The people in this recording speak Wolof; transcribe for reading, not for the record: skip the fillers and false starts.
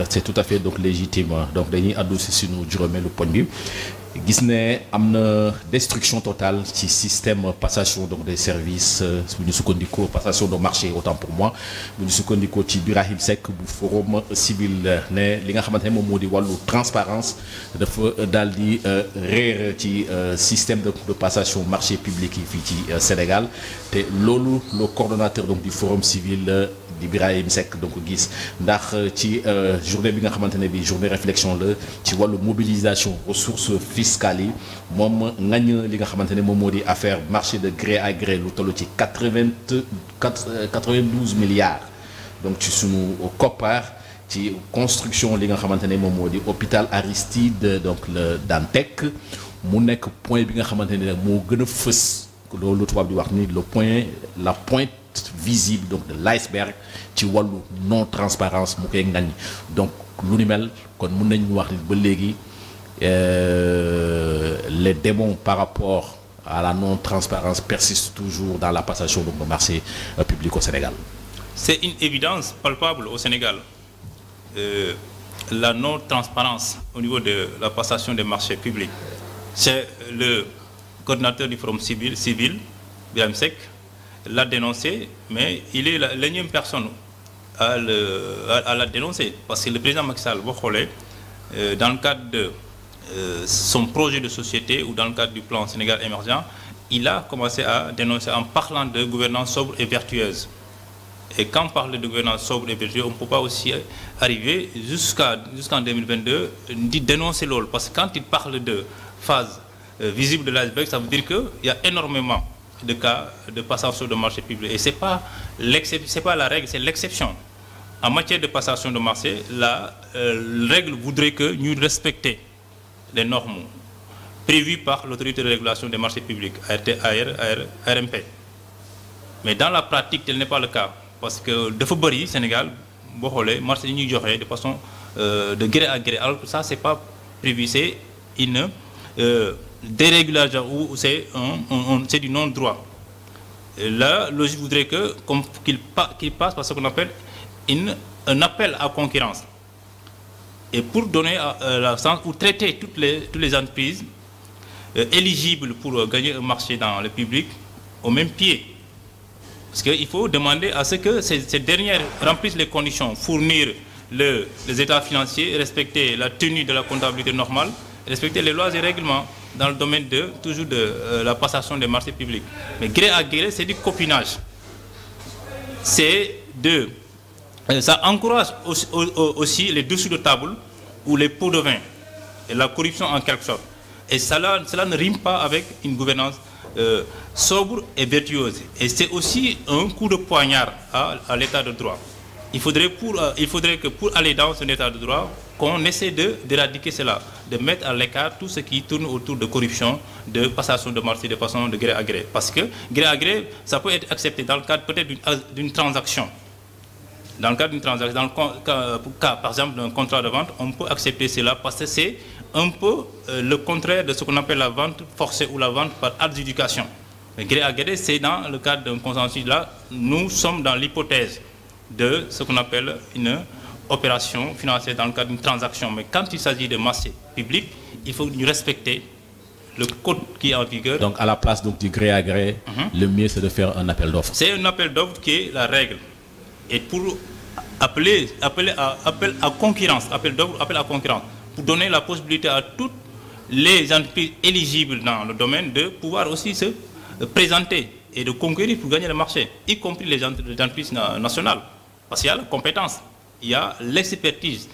C'est tout à fait donc légitime donc dañuy àddu si suñu juróomeelu poñ bi gis ne am na destruction totale ci système passation donc des services bu ñu sukkandikoo passation de marché autant pour moi bu ñu sukkandikoo ci Birahim Seck bu forum civil ne li nga xamante ne moom moo di wàllu transparence dafa daal di réer ci système de passation marché public yi fii ci Sénégal te loolu le coordonnateur donc du forum civil di Birahim Seck donc gis ndax ci journée bi nga xamante ne bi journée réflexion la ci wàllu mobilisation ressources fiscales yi moom ngañ li nga xamante ne moom moo di affaire marché de gré à gré lu toll ci 92 milliards donc ci sunu koppar ci construction li nga xamante ne moom moo di hôpital Aristide donc le Dantec mu nekk point bi nga xamante ne moo gën a fës loolu tubaab di wax ni la pointe visible donc de l'iceberg ci wàllu non transparence mu koy ngañ donc lu ni mel kon mën nañu wax ni ba léegi les démons par rapport à la non transparence persistent toujours dans la passation donc de marché public au Sénégal. C'est une évidence palpable au Sénégal. La non transparence au niveau de la passation des marchés publics. C'est le coordinateur du forum civil Birahim Seck l'a dénoncé, mais il est l'énième personne à la dénoncer. Parce que le président Macky Sall, dans le cadre de son projet de société ou dans le cadre du plan Sénégal émergent, il a commencé à dénoncer en parlant de gouvernance sobre et vertueuse. Et quand on parle de gouvernance sobre et vertueuse, on ne peut pas aussi arriver jusqu'en 2022 d'y dénoncer l'autre. Parce que quand il parle de phase visible de l'iceberg, ça veut dire qu'il y a énormément de cas de passation de marché public. Et c'est pas la règle, c'est l'exception. En matière de passation de marché, la règle voudrait que nous respections les normes prévues par l'autorité de régulation des marchés publics, ARMP. Mais dans la pratique, tel n'est pas le cas. Parce que de Fobori, Sénégal, le marché de façon de gré à gré. Alors que ça, c'est pas prévu, c'est une dérégulation ou c'est du non-droit. La logique voudrait qu'il passe par ce qu'on appelle un appel à concurrence. Et pour donner pour traiter toutes les entreprises éligibles pour gagner un marché dans le public au même pied. Parce qu'il faut demander à ce que ces dernières remplissent les conditions, fournir les états financiers, respecter la tenue de la comptabilité normale, respecter les lois et règlements dans le domaine de la passation des marchés publics. Mais gré à gré, c'est du copinage. Ça encourage aussi les dessous de table ou les pots de vin et la corruption en quelque sorte. Et cela ne rime pas avec une gouvernance sobre et vertueuse. Et c'est aussi un coup de poignard à l'état de droit. Il faudrait que pour aller dans un état de droit, qu'on essaie d'éradiquer cela, de mettre à l'écart tout ce qui tourne autour de corruption, de passation de marché de façon de gré à gré. Parce que gré à gré, ça peut être accepté dans le cadre peut-être d'une transaction. Dans le cadre d'une transaction, dans le cas par exemple d'un contrat de vente, on peut accepter cela parce que c'est un peu le contraire de ce qu'on appelle la vente forcée ou la vente par adjudication. Mais gré à gré, c'est dans le cadre d'un consensus. Là, nous sommes dans l'hypothèse de ce qu'on appelle une opération financière dans le cadre d'une transaction. Mais quand il s'agit de marché public, il faut nous respecter le code qui est en vigueur. Donc à la place donc, du gré à gré, le mieux c'est de faire un appel d'offres. C'est un appel d'offres qui est la règle. Et pour appel à concurrence, appel d'offres, appel à concurrence, pour donner la possibilité à toutes les entreprises éligibles dans le domaine de pouvoir aussi se présenter et de concourir pour gagner le marché, y compris les entreprises nationales. Parce qu'il y a la compétence, il y a l'expertise,